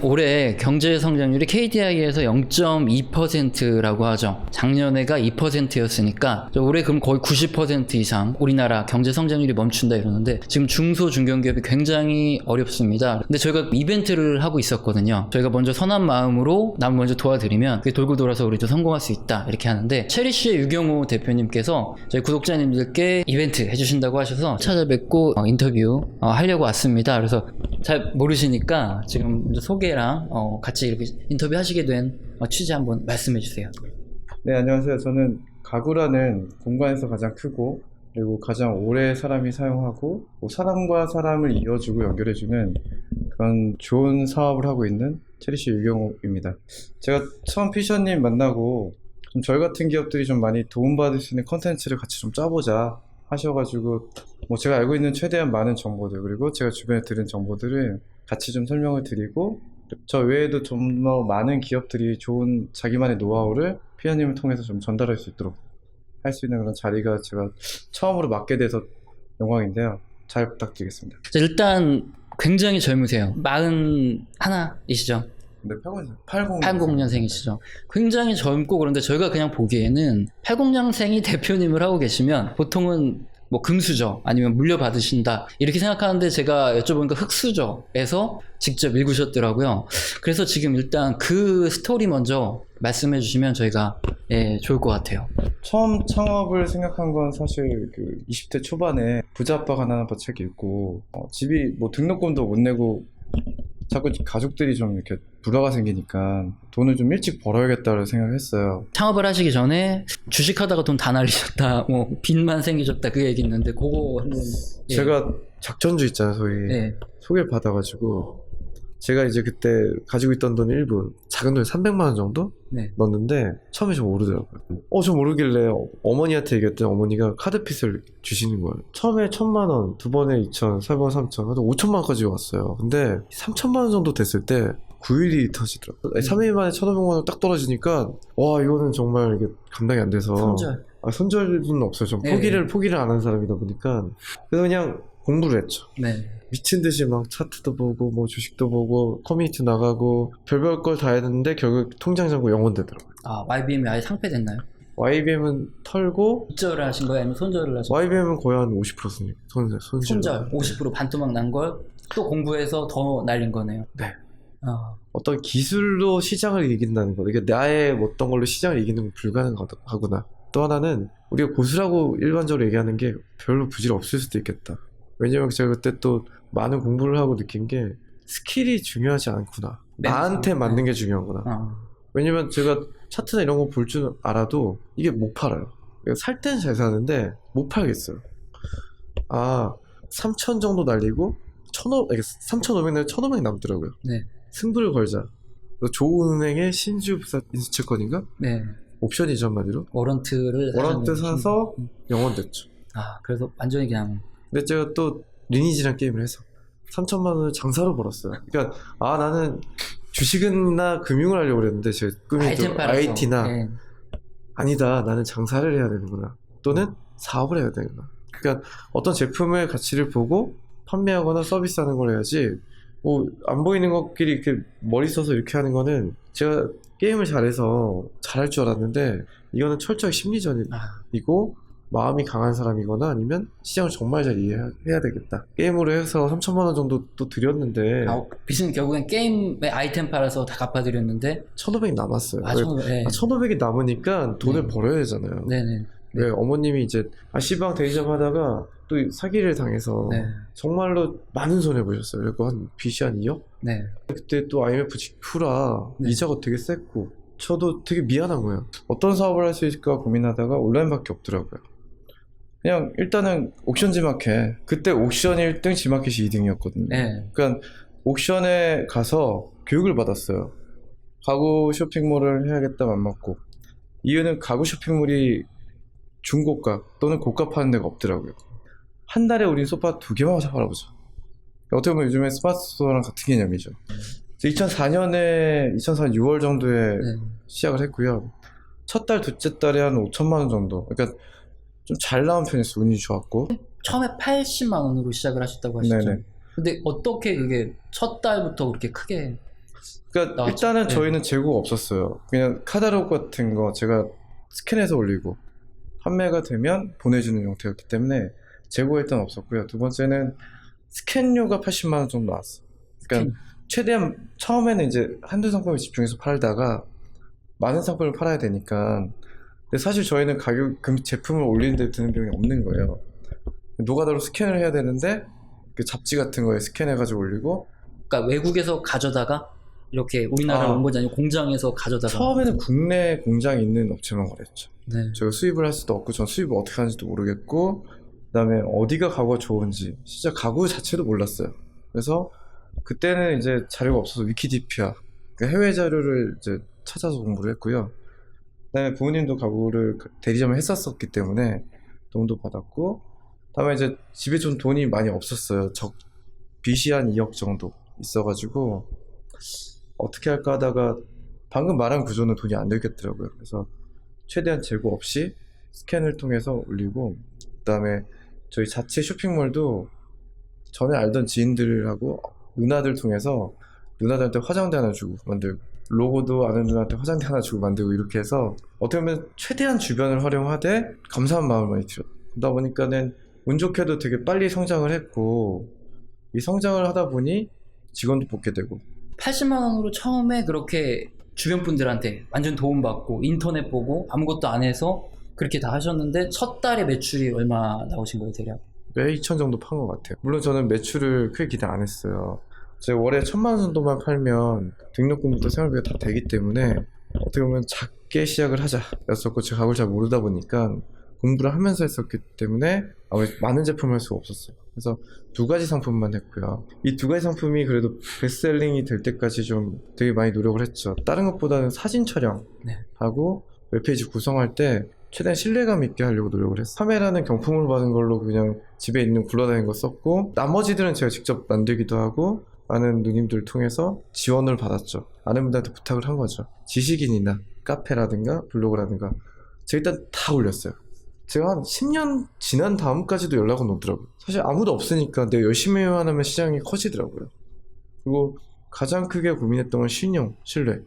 올해 경제 성장률이 KDI에서 0.2%라고 하죠. 작년에가 2%였으니까 올해 그럼 거의 90% 이상 우리나라 경제 성장률이 멈춘다 이러는데 지금 중소 중견기업이 굉장히 어렵습니다. 근데 저희가 이벤트를 하고 있었거든요. 저희가 먼저 선한 마음으로 남 먼저 도와드리면 그게 돌고 돌아서 우리도 성공할 수 있다 이렇게 하는데, 체리쉬의 유경호 대표님께서 저희 구독자님들께 이벤트 해주신다고 하셔서 찾아뵙고 인터뷰 하려고 왔습니다. 그래서 잘 모르시니까 지금 소개랑 같이 이렇게 인터뷰 하시게 된 취지 한번 말씀해 주세요. 네, 안녕하세요. 저는 가구라는 공간에서 가장 크고 그리고 가장 오래 사람이 사용하고 사람과 사람을 이어주고 연결해주는 그런 좋은 사업을 하고 있는 체리쉬 유경호입니다. 제가 처음 피셔님 만나고 좀 저희 같은 기업들이 좀 많이 도움받을 수 있는 컨텐츠를 같이 좀 짜보자 하셔가지고 제가 알고 있는 최대한 많은 정보들 그리고 제가 주변에 들은 정보들을 같이 좀 설명을 드리고, 저 외에도 좀 더 많은 기업들이 좋은 자기만의 노하우를 피셔님을 통해서 좀 전달할 수 있도록 할 수 있는 그런 자리가 제가 처음으로 맡게 돼서 영광인데요. 잘 부탁드리겠습니다. 일단 굉장히 젊으세요. 41이시죠? 네, 80년생이시죠. 굉장히 젊고, 그런데 저희가 그냥 보기에는 80년생이 대표님을 하고 계시면 보통은 금수저 아니면 물려받으신다 이렇게 생각하는데, 제가 여쭤보니까 흑수저에서 직접 읽으셨더라고요. 그래서 지금 일단 그 스토리 먼저 말씀해 주시면 저희가 좋을 것 같아요. 처음 창업을 생각한 건 사실 20대 초반에 부자 아빠가 하나 책 읽고 집이 등록금도 못 내고 자꾸 가족들이 좀 이렇게 불화가 생기니까 돈을 좀 일찍 벌어야겠다고 생각했어요. 창업을 하시기 전에 주식하다가 돈 다 날리셨다, 빚만 생기셨다 그 얘기 있는데 그거 한번. 제가 작전주 있잖아요, 소위. 소개를 받아가지고 제가 이제 그때 가지고 있던 돈 일부, 작은 돈에 300만 원 정도 넣었는데 처음에 좀 오르더라고요. 좀 오르길래 어머니한테 얘기했더니 어머니가 카드핏을 주시는 거예요. 처음에 1,000만 원, 두 번에 2,000, 세 번 3,000, 하여튼 5,000만 원까지 왔어요. 근데 3,000만 원 정도 됐을 때 9일이 터지더라고요. 3일 만에 1,500만 원 딱 떨어지니까 와, 이거는 정말 이게 감당이 안 돼서. 손절은 없어요. 좀 포기를 안 한 사람이다 보니까. 그래서 그냥 공부를 했죠. 미친 듯이 막 차트도 보고 주식도 보고 커뮤니티 나가고 별별 걸 다 했는데 결국 통장 잔고 0원 되더라고요. YBM이 아예 상폐됐나요? YBM은 털고 입절을 하신 거예요? 아니면 손절을 하신 거예요? YBM은 거의 한 50%습니다. 손절 50% 반토막 난 걸 또 공부해서 더 날린 거네요. 네. 어떤 기술로 시장을 이긴다는 거, 이게 나의 어떤 걸로 시장을 이기는 건 불가능하구나. 또 하나는 우리가 고수라고 일반적으로 얘기하는 게 별로 부질 없을 수도 있겠다. 왜냐면 제가 그때 또 많은 공부를 하고 느낀 게 스킬이 중요하지 않구나. 나한테 맞는 게 중요하구나. 왜냐면 제가 차트나 이런 거 볼 줄 알아도 이게 못 팔아요. 살 때는 잘 사는데 못 팔겠어요. 3,000 정도 날리고 3,500 날리고 1,500 남더라고요. 승부를 걸자. 조은행의 신주부사 인수채권인가? 옵션이죠, 한마디로. 워런트 사서 영원 됐죠. 그래서 완전히 그냥. 근데 제가 또 리니지란 게임을 해서 3,000만 원을 장사로 벌었어요. 그러니까 나는 주식이나 금융을 하려고 그랬는데 제 꿈이 IT나 아니다, 나는 장사를 해야 되는구나, 또는 사업을 해야 되는구나. 그러니까 어떤 제품의 가치를 보고 판매하거나 서비스하는 걸 해야지 안 보이는 것끼리 이렇게 머리 써서 이렇게 하는 거는, 제가 게임을 잘해서 잘할 줄 알았는데 이거는 철저히 심리전이고 마음이 강한 사람이거나 아니면 시장을 정말 잘 이해해야 되겠다. 게임으로 해서 3,000만 원 정도 또 드렸는데 빚은 결국엔 게임의 아이템 팔아서 다 갚아드렸는데 1,500이 남았어요. 1,500이 남으니까 돈을 벌어야 되잖아요. 왜 어머님이 이제 시방 대리점 하다가 또 사기를 당해서 정말로 많은 손해 보셨어요. 그리고 빚이 한 2억? 그때 또 IMF 직후라 이자가 되게 셌고 저도 되게 미안한 거예요. 어떤 사업을 할 수 있을까 고민하다가 온라인밖에 없더라고요. 그냥 일단은 옥션 지마켓, 그때 옥션 1등 지마켓이 2등이었거든요. 그러니까 옥션에 가서 교육을 받았어요. 가구 쇼핑몰을 해야겠다 맘먹고. 이유는 가구 쇼핑몰이 중고가 또는 고가 파는 데가 없더라고요. 한 달에 우린 소파 2개만 팔아보자. 어떻게 보면 요즘에 스마트 스토어랑 같은 개념이죠. 2004년 6월 정도에 시작을 했고요. 첫 달, 둘째 달에 한 5,000만 원 정도. 그러니까 좀 잘 나온 편이었어요. 운이 좋았고. 처음에 80만 원으로 시작을 하셨다고 하셨죠? 근데 어떻게 그게 첫 달부터 그렇게 크게? 그러니까 나왔죠. 일단은 네. 저희는 재고가 없었어요. 그냥 카탈로그 같은 거 제가 스캔해서 올리고 판매가 되면 보내주는 형태였기 때문에 재고가 일단 없었고요. 두 번째는 스캔료가 80만 원 정도 나왔어요. 그러니까 최대한 처음에는 이제 한두 상품에 집중해서 팔다가 많은 상품을 팔아야 되니까. 근데 사실 저희는 제품을 올리는데 드는 비용이 없는 거예요. 노가다로 스캔을 해야 되는데 그 잡지 같은 거에 스캔해가지고 올리고. 그러니까 외국에서 가져다가 이렇게 우리나라로 온 거지 아니고 공장에서 가져다가. 처음에는 국내 공장이 있는 업체만 거래했죠. 네. 저희가 수입을 할 수도 없고 전 수입을 어떻게 하는지도 모르겠고, 그다음에 어디가 가구가 좋은지 진짜 가구 자체도 몰랐어요. 그래서 그때는 이제 자료가 없어서 위키디피아, 그러니까 해외 자료를 이제 찾아서 공부를 했고요. 그다음에 부모님도 가구를 대리점을 했었기 때문에 도움도 받았고, 다음에 이제 집에 좀 돈이 많이 없었어요. 빚이 한 2억 정도 있어가지고 어떻게 할까 하다가 방금 말한 구조는 돈이 안 들겠더라고요. 그래서 최대한 재고 없이 스캔을 통해서 올리고, 그다음에 저희 자체 쇼핑몰도 전에 알던 지인들하고 누나들 통해서 누나들한테 화장대 하나 주고 만들고, 로고도 아는 누나한테 화장대 하나 주고 만들고, 이렇게 해서 어떻게 보면 최대한 주변을 활용하되 감사한 마음을 많이 들었다. 그러다 보니까는 운 좋게도 되게 빨리 성장을 했고, 이 성장을 하다 보니 직원도 뽑게 되고. 80만 원으로 처음에 그렇게 주변 분들한테 완전 도움받고 인터넷 보고 아무것도 안 해서 그렇게 다 하셨는데 첫 달에 매출이 얼마 나오신 거예요, 대략? 매 2천 정도 판 것 같아요. 물론 저는 매출을 크게 기대 안 했어요. 제가 월에 1,000만 원 정도만 팔면 등록금부터 생활비가 다 되기 때문에 어떻게 보면 작게 시작을 하자 였었고, 제가 가구를 잘 모르다 보니까 공부를 하면서 했었기 때문에 아무래도 많은 제품을 할 수가 없었어요. 그래서 2가지 상품만 했고요. 이 2가지 상품이 그래도 베스트셀링이 될 때까지 좀 되게 많이 노력을 했죠. 다른 것보다는 사진 촬영하고 웹페이지 구성할 때 최대한 신뢰감 있게 하려고 노력을 했어요. 카메라는 경품으로 받은 걸로 그냥 집에 있는 굴러다니는 거 썼고, 나머지들은 제가 직접 만들기도 하고 아는 누님들 통해서 지원을 받았죠. 아는 분들한테 부탁을 한 거죠. 지식인이나 카페라든가 블로그라든가 제가 일단 다 올렸어요. 제가 한 10년 지난 다음까지도 연락은 오더라고요. 사실 아무도 없으니까 내가 열심히만 하면 시장이 커지더라고요. 그리고 가장 크게 고민했던 건 신용, 신뢰.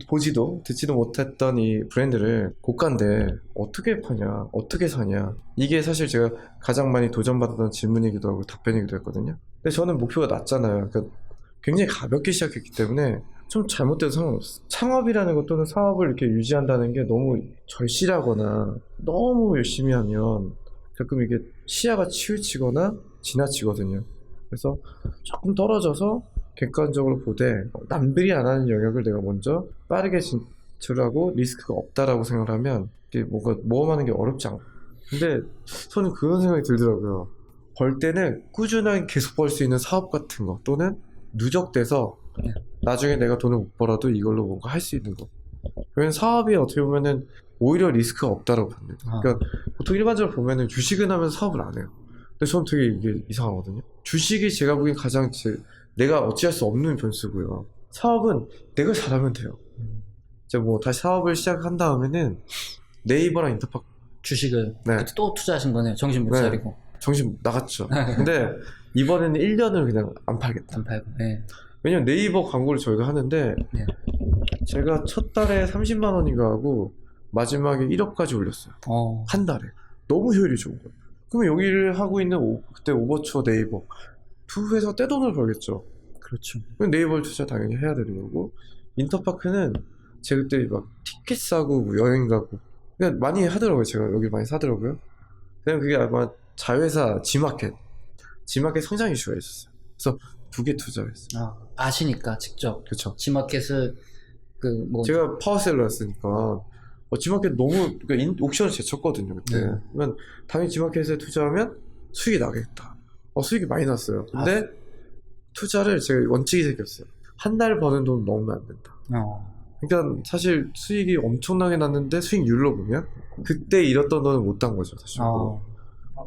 보지도 듣지도 못했던 이 브랜드를 고가인데 어떻게 파냐, 어떻게 사냐, 이게 사실 제가 가장 많이 도전받았던 질문이기도 하고 답변이기도 했거든요. 근데 저는 목표가 낮잖아요. 그러니까 굉장히 가볍게 시작했기 때문에 좀 잘못돼도 상관없어. 창업이라는 것 또는 사업을 이렇게 유지한다는 게 너무 절실하거나 너무 열심히 하면 가끔 이게 시야가 치우치거나 지나치거든요. 그래서 조금 떨어져서 객관적으로 보되 남들이 안 하는 영역을 내가 먼저 빠르게 진출하고 리스크가 없다라고 생각을 하면 이게 뭔가 모험하는 게 어렵지 않고. 근데 저는 그런 생각이 들더라고요. 벌 때는 꾸준하게 계속 벌 수 있는 사업 같은 거, 또는 누적돼서 나중에 내가 돈을 못 벌어도 이걸로 뭔가 할 수 있는 거. 왜냐면 사업이 어떻게 보면은 오히려 리스크가 없다라고 봅니다. 그러니까 보통 일반적으로 보면은 주식은 하면서 사업을 안 해요. 근데 저는 되게 이게 이상하거든요. 주식이 제가 보기엔 가장 내가 어찌할 수 없는 변수고요. 사업은 내가 잘하면 돼요. 이제 뭐 다시 사업을 시작한 다음에는 네이버랑 인터파크 주식을 네. 또 투자하신 거네요. 정신 못 네. 차리고. 정신 나갔죠. 근데 이번에는 1년을 그냥 안 팔겠다. 안 팔고. 네. 왜냐면 네이버 광고를 저희가 하는데 네. 제가 첫 달에 30만 원인가 하고 마지막에 1억까지 올렸어요. 한 달에. 너무 효율이 좋은 거예요. 그러면 여기를 하고 있는 그때 오버추어, 네이버 두 회사 떼돈을 벌겠죠. 그렇죠. 그럼 네이버를 투자 당연히 해야 되는 거고, 인터파크는 제가 그때 막 티켓 사고 뭐 여행 가고 그냥 많이 하더라고요. 제가 여기 많이 사더라고요. 그냥 그게 아마 자회사 G마켓 성장 이슈가 있었어요. 그래서 2개 투자했어요. 아시니까 직접. 그렇죠. G마켓을 제가 파워셀러였으니까 G마켓 너무 그러니까 옥션을 제쳤거든요 그때. 그러면 당연히 G마켓에 투자하면 수익이 나겠다. 수익이 많이 났어요. 근데 투자를 제가 원칙이 생겼어요. 한 달 버는 돈 넣으면 안 된다. 그러니까 사실 수익이 엄청나게 났는데 수익률로 보면 그때 잃었던 돈은 못 딴 거죠 사실.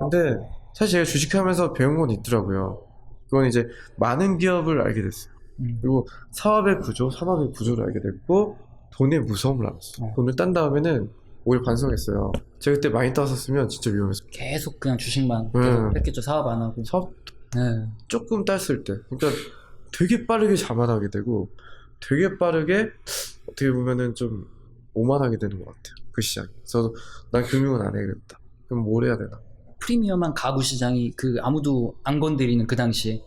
근데 사실 제가 주식하면서 배운 건 있더라고요. 그건 이제 많은 기업을 알게 됐어요. 그리고 사업의 구조, 산업의 구조를 알게 됐고 돈의 무서움을 알았어요. 돈을 딴 다음에는 오히려 반성했어요. 제가 그때 많이 땄었으면 진짜 위험했어요. 계속 그냥 주식만 계속 했겠죠. 사업 안 하고. 사업 조금 땄을 때, 그러니까 되게 빠르게 자만하게 되고, 되게 빠르게 어떻게 보면은 좀 오만하게 되는 것 같아요. 그 시장이. 그래서 난 금융은 안 해야겠다. 그럼 뭘 해야 되나? 프리미엄한 가구 시장이 그 아무도 안 건드리는 그 당시에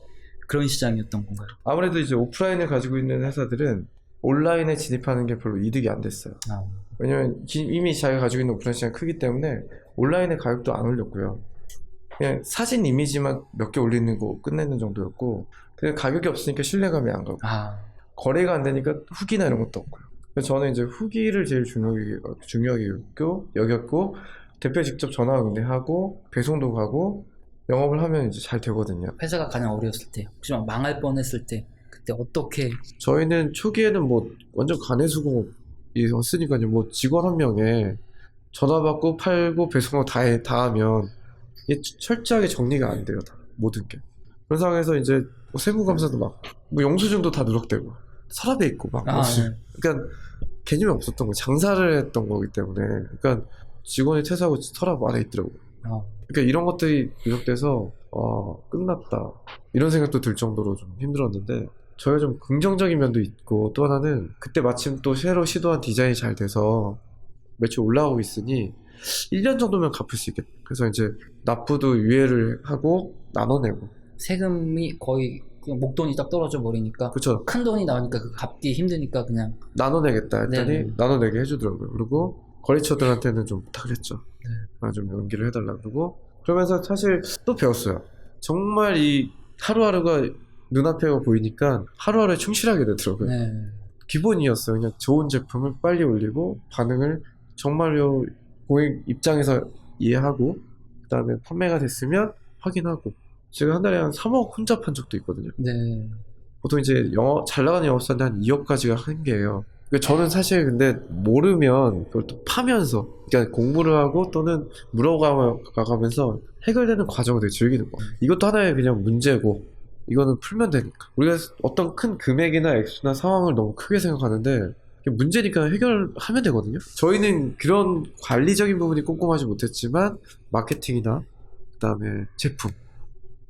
그런 시장이었던 건가요? 아무래도 이제 오프라인을 가지고 있는 회사들은 온라인에 진입하는 게 별로 이득이 안 됐어요. 왜냐면 이미 자기가 가지고 있는 오프라인 시장이 크기 때문에 온라인의 가격도 안 올렸고요. 그냥 사진 이미지만 몇 개 올리는 거 끝내는 정도였고, 그냥 가격이 없으니까 신뢰감이 안 가고, 거래가 안 되니까 후기나 이런 것도 없고요. 그래서 저는 이제 후기를 제일 중요하게 여겼고, 대표에 직접 전화 응대하고 배송도 가고 영업을 하면 이제 잘 되거든요. 회사가 가장 어려웠을 때, 혹시 막 망할 뻔했을 때 그때 어떻게? 저희는 초기에는 뭐 완전 가내수공이었으니까요. 뭐 직원 한 명에 전화 받고 팔고 배송하고 다 하면 이게 철저하게 정리가 안 돼요. 다 모든 게. 그런 상황에서 이제 뭐 세무감사도 막 뭐 영수증도 다 누락되고 서랍에 있고 막 네. 그러니까 개념이 없었던 거, 장사를 했던 거기 때문에. 그러니까 직원이 퇴사하고 서랍 안에 있더라고요. 그러니까 이런 것들이 누적돼서 끝났다 이런 생각도 들 정도로 좀 힘들었는데, 저희가 좀 긍정적인 면도 있고, 또 하나는 그때 마침 또 새로 시도한 디자인이 잘 돼서 매출 올라오고 있으니 1년 정도면 갚을 수 있겠다. 그래서 이제 납부도 유예를 하고 나눠내고. 세금이 거의 그냥 목돈이 딱 떨어져 버리니까, 그쵸. 큰 돈이 나오니까 그 갚기 힘드니까 그냥 나눠내겠다 했더니 네네. 나눠내게 해주더라고요. 그리고 거래처들한테는 좀 부탁을 했죠. 좀 연기를 해달라. 그러고 그러면서 사실 또 배웠어요. 정말 이 하루하루가 눈앞에 보이니까 하루하루에 충실하게 되더라고요. 기본이었어요. 그냥 좋은 제품을 빨리 올리고 반응을 정말로 고객 입장에서 이해하고, 그 다음에 판매가 됐으면 확인하고. 제가 한 달에 한 3억 혼자 판 적도 있거든요. 보통 이제 잘 나가는 영업사인데 한 2억까지가 한계예요. 저는 사실 근데 모르면 그걸 또 파면서, 그러니까 공부를 하고 또는 물어가면서 해결되는 과정을 되게 즐기는 거예요. 이것도 하나의 그냥 문제고, 이거는 풀면 되니까. 우리가 어떤 큰 금액이나 액수나 상황을 너무 크게 생각하는데 문제니까 해결하면 되거든요. 저희는 그런 관리적인 부분이 꼼꼼하지 못했지만 마케팅이나 그 다음에 제품,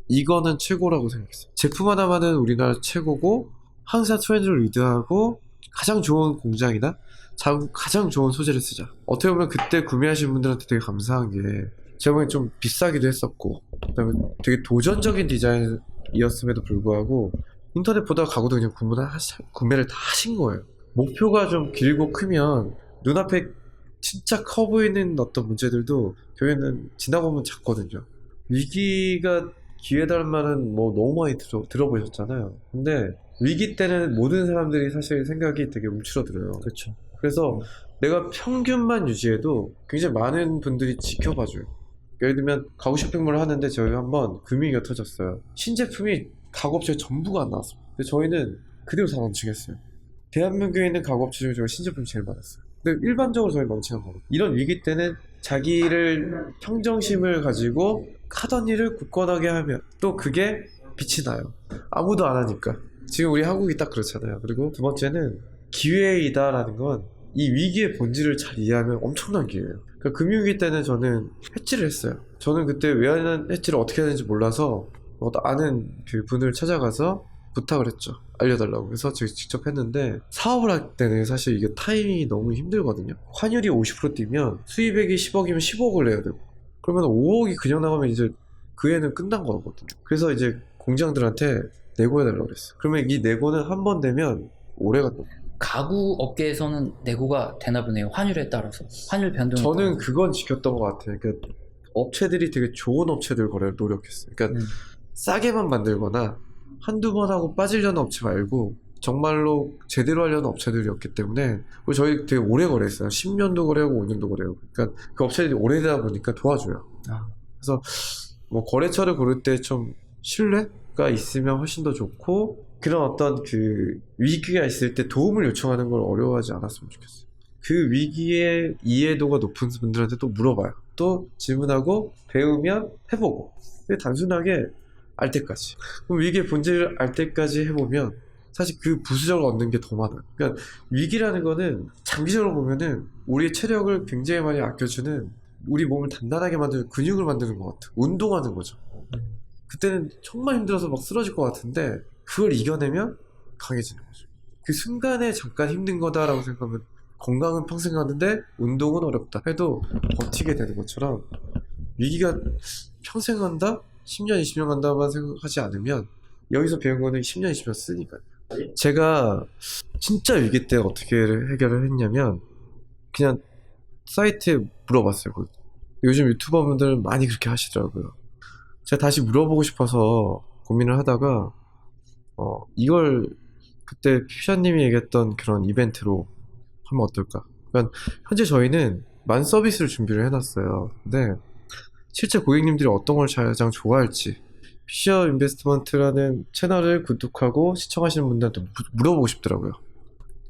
이거는 최고라고 생각했어요. 제품 하나만은 우리나라 최고고, 항상 트렌드를 리드하고 가장 좋은 공장이나 가장 좋은 소재를 쓰자. 어떻게 보면 그때 구매하신 분들한테 되게 감사한 게, 제가 보기엔 좀 비싸기도 했었고, 그다음에 되게 도전적인 디자인이었음에도 불구하고 인터넷 보다가 가구도 그냥 구매를 다 하신 거예요. 목표가 좀 길고 크면 눈앞에 진짜 커 보이는 어떤 문제들도 결국에는 지나보면 작거든요. 위기가 기회다는 말은 뭐 너무 많이 들어보셨잖아요. 근데 위기 때는 모든 사람들이 사실 생각이 되게 움츠러들어요. 그렇죠. 그래서 내가 평균만 유지해도 굉장히 많은 분들이 지켜봐줘요. 예를 들면 가구 쇼핑몰을 하는데 저희 한번 금융위기가 터졌어요. 신제품이 가구업체에 전부가 안 나왔어요. 근데 저희는 그대로 다 런칭했어요. 대한민국에 있는 가구업체 중에 저희가 신제품이 제일 많았어요. 근데 일반적으로 저희 런칭한 거고, 이런 위기 때는 자기를 평정심을 가지고 하던 일을 굳건하게 하면 또 그게 빛이 나요. 아무도 안 하니까. 지금 우리 한국이 딱 그렇잖아요. 그리고 두 번째는 기회이다라는 건, 이 위기의 본질을 잘 이해하면 엄청난 기회예요. 그러니까 금융위기 때는 저는 해지를 했어요. 저는 그때 왜 하는 해지를 어떻게 하는지 몰라서 아는 그 분을 찾아가서 부탁을 했죠. 알려달라고. 그래서 제가 직접 했는데, 사업을 할 때는 사실 이게 타이밍이 너무 힘들거든요. 환율이 50% 뛰면 수입액이 10억이면 15억을 내야 되고, 그러면 5억이 그냥 나가면 이제 그 애는 끝난 거거든요. 그래서 이제 공장들한테 내고해달라고 그랬어요. 그러면 이 내고는 한 번 되면 오래 간다. 가구 업계에서는 내고가 되나 보네요. 환율에 따라서. 환율 변동에 저는 따라서. 그건 지켰던 것 같아요. 그러니까 업체들이 되게 좋은 업체들 거래를 노력했어요. 그러니까 싸게만 만들거나 한두 번 하고 빠지려는 업체 말고 정말로 제대로 하려는 업체들이었기 때문에, 그리고 저희 되게 오래 거래했어요. 10년도 거래하고 5년도 거래하고. 그러니까 그 업체들이 오래되다 보니까 도와줘요. 그래서 뭐 거래처를 고를 때 좀 신뢰가 있으면 훨씬 더 좋고, 그런 어떤 그 위기가 있을 때 도움을 요청하는 걸 어려워하지 않았으면 좋겠어요. 그 위기의 이해도가 높은 분들한테 또 물어봐요. 또 질문하고 배우면 해보고. 단순하게 알 때까지. 그럼 위기의 본질을 알 때까지 해보면 사실 그 부수적으로 얻는 게 더 많아요. 그러니까 위기라는 거는 장기적으로 보면은 우리의 체력을 굉장히 많이 아껴주는, 우리 몸을 단단하게 만드는 근육을 만드는 것 같아요. 운동하는 거죠. 그때는 정말 힘들어서 막 쓰러질 것 같은데 그걸 이겨내면 강해지는 거죠. 그 순간에 잠깐 힘든 거다라고 생각하면 건강은 평생 가는데 운동은 어렵다 해도 버티게 되는 것처럼 위기가 평생 간다? 10년, 20년 간다만 생각하지 않으면 여기서 배운 거는 10년, 20년 쓰니까요. 제가 진짜 위기 때 어떻게 해결을 했냐면 그냥 사이트에 물어봤어요. 요즘 유튜버분들 많이 그렇게 하시더라고요. 제가 다시 물어보고 싶어서 고민을 하다가 이걸 그때 퓨샤님이 얘기했던 그런 이벤트로 하면 어떨까? 그러니까 현재 저희는 만 서비스를 준비를 해놨어요. 근데 실제 고객님들이 어떤 걸 가장 좋아할지 퓨처 인베스트먼트라는 채널을 구독하고 시청하시는 분들한테 물어보고 싶더라고요.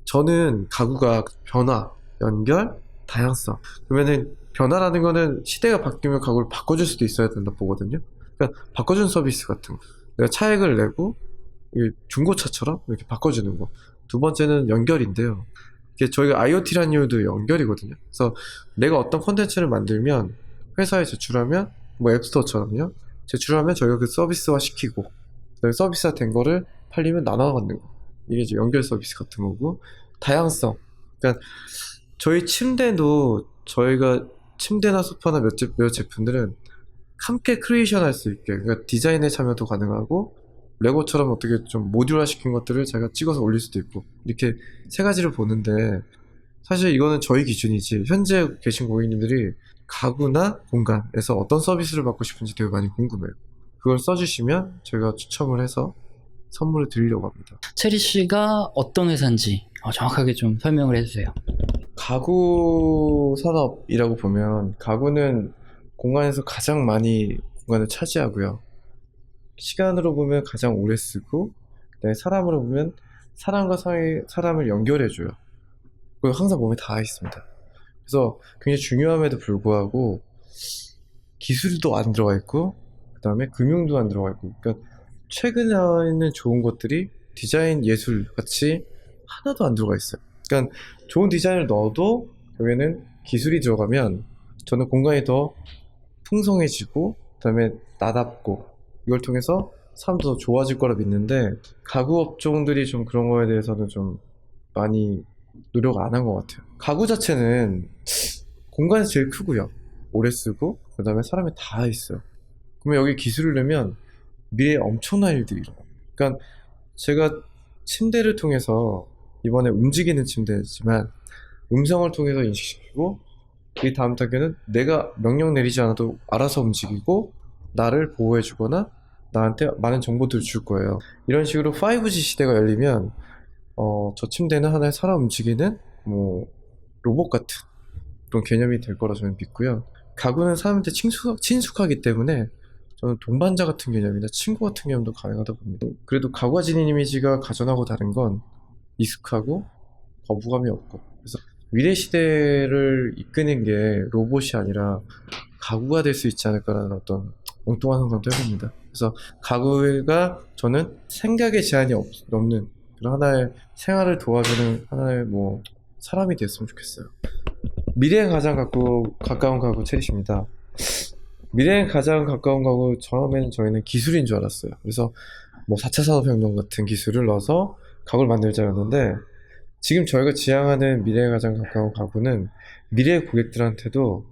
저는 가구가 변화, 연결, 다양성. 그러면은 변화라는 거는 시대가 바뀌면 가구를 바꿔줄 수도 있어야 된다 보거든요. 그러니까 바꿔준 서비스 같은 거. 내가 차액을 내고 중고차처럼 이렇게 바꿔주는 거. 두 번째는 연결인데요. 이게 저희가 IoT라는 이유도 연결이거든요. 그래서 내가 어떤 콘텐츠를 만들면 회사에 제출하면 뭐 앱스토어처럼요. 제출하면 저희가 그 서비스화 시키고 그다음에 서비스화 된 거를 팔리면 나눠 갖는 거. 이게 이제 연결 서비스 같은 거고 다양성. 그러니까 저희 침대도 저희가 침대나 소파나 몇 제품들은 함께 크리에이션 할 수 있게 그러니까 디자인에 참여도 가능하고 레고처럼 어떻게 좀 모듈화 시킨 것들을 제가 찍어서 올릴 수도 있고 이렇게 세 가지를 보는데 사실 이거는 저희 기준이지 현재 계신 고객님들이 가구나 공간에서 어떤 서비스를 받고 싶은지 되게 많이 궁금해요. 그걸 써주시면 저희가 추첨을 해서 선물을 드리려고 합니다. 체리 씨가 어떤 회사인지 정확하게 좀 설명을 해주세요. 가구 산업이라고 보면 가구는 공간에서 가장 많이 공간을 차지하고요. 시간으로 보면 가장 오래 쓰고 그다음에 사람으로 보면 사람과 사람을 연결해줘요. 그리고 항상 몸에 닿아 있습니다. 그래서 굉장히 중요함에도 불구하고 기술도 안 들어가 있고 그 다음에 금융도 안 들어가 있고 그러니까 최근에는 좋은 것들이 디자인 예술 같이 하나도 안 들어가 있어요. 그러니까 좋은 디자인을 넣어도 여기에는 기술이 들어가면 저는 공간이 더 풍성해지고 그 다음에 나답고 이걸 통해서 사람도 더 좋아질 거라 믿는데 가구 업종들이 좀 그런 거에 대해서는 좀 많이 노력 안 한 것 같아요. 가구 자체는 공간이 제일 크고요. 오래 쓰고 그 다음에 사람이 다 있어요. 그러면 여기 기술을 내면 미래에 엄청난 일들이 일어나요. 그러니까 제가 침대를 통해서 이번에 움직이는 침대지만 음성을 통해서 인식시키고 이 다음 단계는 내가 명령 내리지 않아도 알아서 움직이고 나를 보호해주거나 나한테 많은 정보들을 줄 거예요. 이런 식으로 5G 시대가 열리면 저 침대는 하나의 살아 움직이는 뭐 로봇 같은 그런 개념이 될 거라 저는 믿고요. 가구는 사람한테 친숙하기 때문에 저는 동반자 같은 개념이나 친구 같은 개념도 가능하다 봅니다. 그래도 가구가 지닌 이미지가 가전하고 다른 건 익숙하고 거부감이 없고 그래서 미래 시대를 이끄는 게 로봇이 아니라 가구가 될 수 있지 않을까라는 어떤 엉뚱한 상상도 해봅니다. 그래서 가구가 저는 생각의 제한이 없는 그런 하나의 생활을 도와주는 하나의 뭐 사람이 됐으면 좋겠어요. 미래에 가장 가까운 가구 체리씨입니다. 미래에 가장 가까운 가구 처음에는 저희는 기술인 줄 알았어요. 그래서 뭐 4차 산업혁명 같은 기술을 넣어서 가구를 만들자였는데 지금 저희가 지향하는 미래에 가장 가까운 가구는 미래의 고객들한테도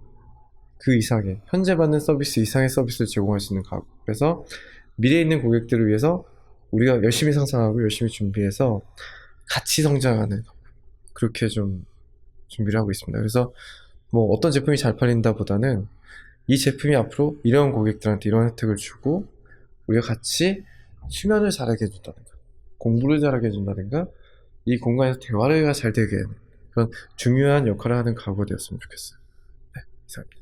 그 이상의 현재 받는 서비스 이상의 서비스를 제공할 수 있는 가구. 그래서 미래에 있는 고객들을 위해서 우리가 열심히 상상하고 열심히 준비해서 같이 성장하는 그렇게 좀 준비를 하고 있습니다. 그래서 뭐 어떤 제품이 잘 팔린다 보다는 이 제품이 앞으로 이런 고객들한테 이런 혜택을 주고 우리가 같이 수면을 잘하게 해준다든가 공부를 잘하게 해준다든가 이 공간에서 대화가 잘 되게 하는 그런 중요한 역할을 하는 가구가 되었으면 좋겠어요. 네, 이상입니다.